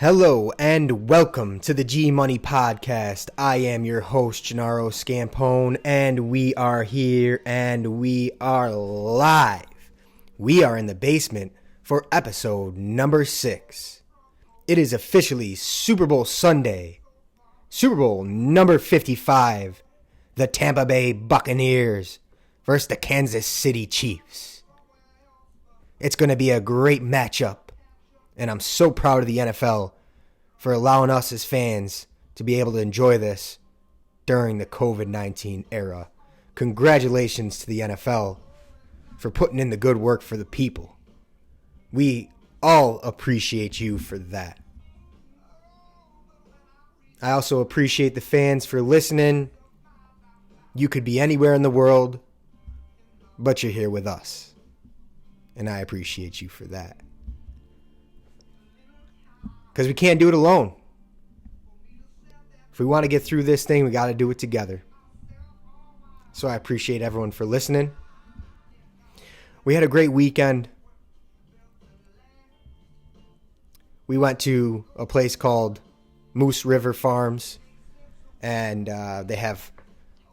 Hello and welcome to the G Money Podcast. I am your host, Gennaro Scampone, and we are here and we are live. We are in the basement for episode number 6. It is officially Super Bowl Sunday. Super Bowl number 55. The Tampa Bay Buccaneers versus the Kansas City Chiefs. It's going to be a great matchup. And I'm so proud of the NFL for allowing us as fans to be able to enjoy this during the COVID-19 era. Congratulations to the NFL for putting in the good work for the people. We all appreciate you for that. I also appreciate the fans for listening. You could be anywhere in the world, but you're here with us. And I appreciate you for that. Because we can't do it alone. If we want to get through this thing, we got to do it together. So I appreciate everyone for listening. We had a great weekend. We went to a place called Moose River Farms. And they have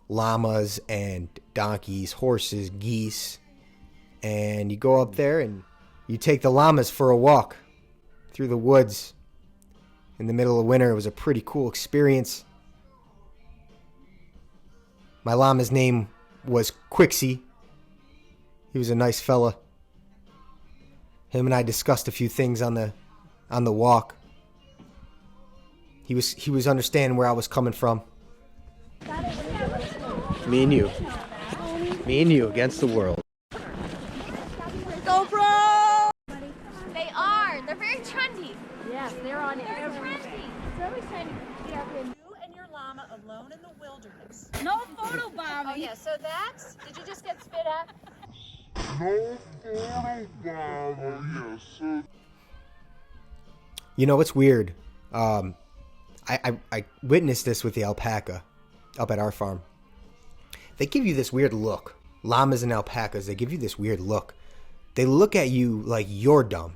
llamas and donkeys, horses, geese. And you go up there and you take the llamas for a walk through the woods. In the middle of winter, it was a pretty cool experience. My llama's name was Quixie. He was a nice fella. Him and I discussed a few things on the walk. He was understanding where I was coming from. Me and you. Me and you against the world. Go, bro! They are. They're very trendy. Yes, they're on They're every. trendy. It's always trying to get up in. You and your llama alone in the wilderness. No photo bombing. Oh yeah. So that's. Did you just get spit at? You know what's weird? I witnessed this with the alpaca up at our farm. They give you this weird look. Llamas and alpacas, they give you this weird look. They look at you like you're dumb.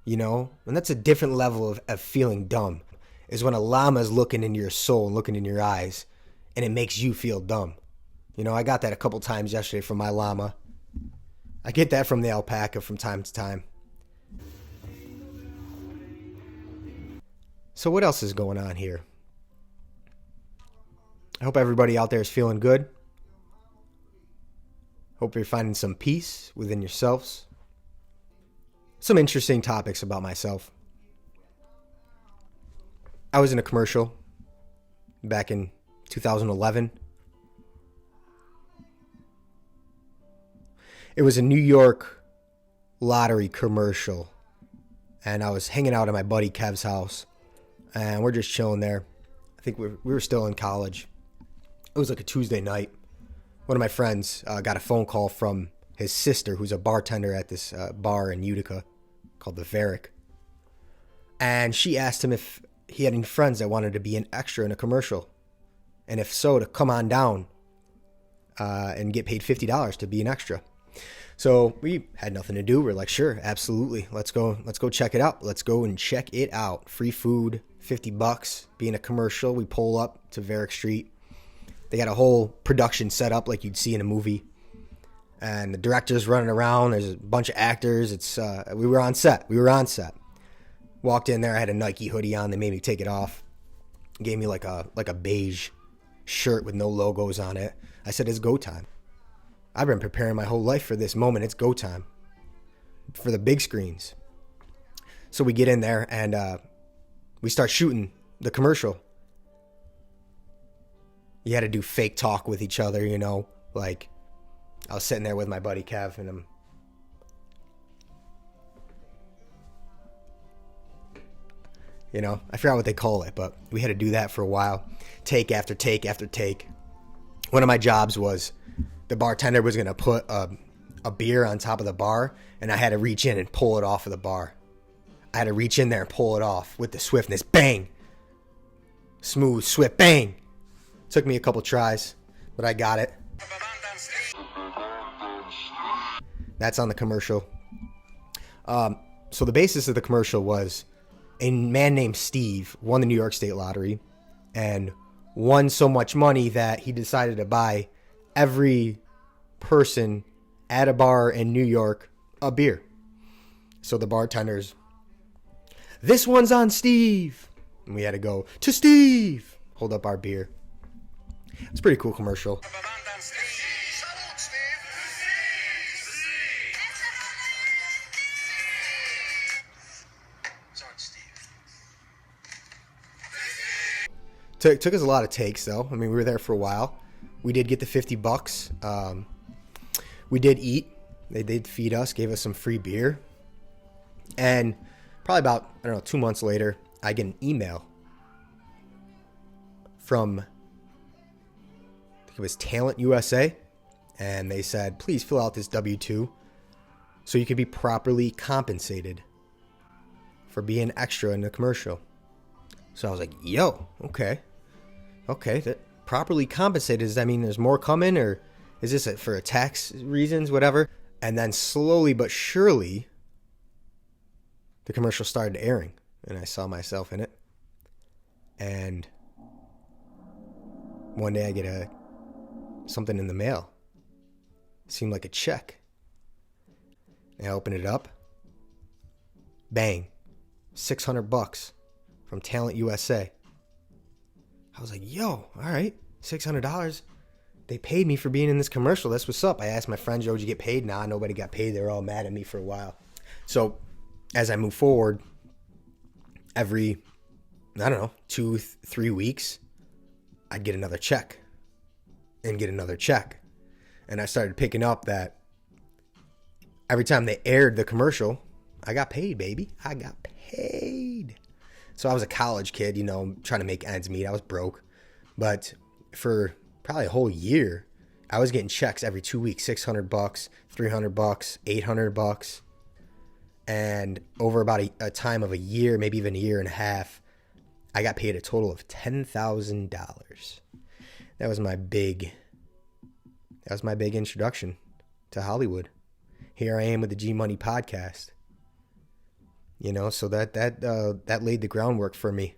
You know? And that's a different level of feeling dumb. Is when a llama is looking into your soul and looking in your eyes, and it makes you feel dumb. You know, I got that a couple times yesterday from my llama. I get that from the alpaca from time to time. So what else is going on here? I hope everybody out there is feeling good. Hope you're finding some peace within yourselves. Some interesting topics about myself. I was in a commercial back in 2011. It was a New York lottery commercial. And I was hanging out at my buddy Kev's house. And we're just chilling there. I think we were still in college. It was like a Tuesday night. One of my friends got a phone call from his sister, who's a bartender at this bar in Utica called the Varick. And she asked him if he had any friends that wanted to be an extra in a commercial. And if so, to come on down and get paid $50 to be an extra. So we had nothing to do. We're like, sure, absolutely. Let's go check it out. Let's go and check it out. Free food, $50, being a commercial. We pull up to Varick Street. They got a whole production set up like you'd see in a movie. And the director's running around. There's a bunch of actors. We were on set. Walked in there. I had a Nike hoodie on. They made me take it off. Gave me like a beige shirt with no logos on it. I said, it's go time. I've been preparing my whole life for this moment. It's go time for the big screens. So we get in there and we start shooting the commercial. You had to do fake talk with each other, you know. Like, I was sitting there with my buddy Kev, and you know, I forgot what they call it, but we had to do that for a while. Take after take after take. One of my jobs was the bartender was going to put a beer on top of the bar, and I had to reach in and pull it off of the bar. I had to reach in there and pull it off with the swiftness. Bang! Smooth, swift, bang! Took me a couple tries, but I got it. That's on the commercial. So the basis of the commercial was a man named Steve won the New York State Lottery and won so much money that he decided to buy every person at a bar in New York a beer. So the bartenders, this one's on Steve. And we had to go to Steve, hold up our beer. It's a pretty cool commercial. Took us a lot of takes, though. I mean, we were there for a while. We did get the $50. We did eat. They did feed us, gave us some free beer. And probably about, 2 months later, I get an email from, I think it was Talent USA. And they said, please fill out this W-2 so you can be properly compensated for being extra in the commercial. So I was like, yo, okay. Okay, that properly compensated. Does that mean there's more coming, or is this for tax reasons, whatever? And then slowly but surely, the commercial started airing, and I saw myself in it. And one day I get something in the mail. It seemed like a check. And I open it up. Bang, $600 from Talent USA. I was like, yo, all right, $600. They paid me for being in this commercial. That's what's up. I asked my friends, yo, did you get paid? Nah, nobody got paid. They were all mad at me for a while. So as I move forward, every, 2-3 weeks, I'd get another check and get another check. And I started picking up that every time they aired the commercial, I got paid, baby. I got paid. So I was a college kid, trying to make ends meet. I was broke. But for probably a whole year, I was getting checks every 2 weeks, $600, $300, $800. And over about a time of a year, maybe even a year and a half, I got paid a total of $10,000. That was my big introduction to Hollywood. Here I am with the G Money podcast. So that laid the groundwork for me.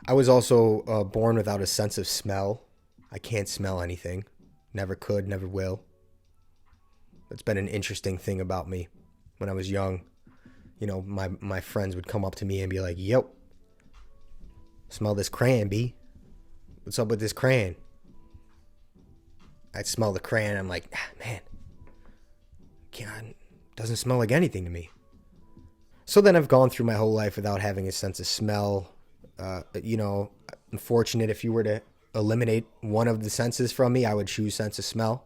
I was also born without a sense of smell. I can't smell anything. Never could, never will. That's been an interesting thing about me. When I was young, my friends would come up to me and be like, yo, smell this crayon, B. What's up with this crayon? I'd smell the crayon. I'm like, man, doesn't smell like anything to me. So then I've gone through my whole life without having a sense of smell. I'm fortunate. If you were to eliminate one of the senses from me, I would choose sense of smell.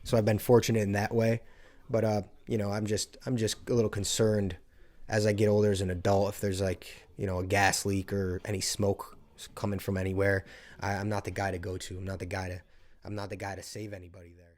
So I've been fortunate in that way. But I'm just a little concerned as I get older as an adult if there's a gas leak or any smoke coming from anywhere. I'm not the guy to go to. I'm not the guy to save anybody there.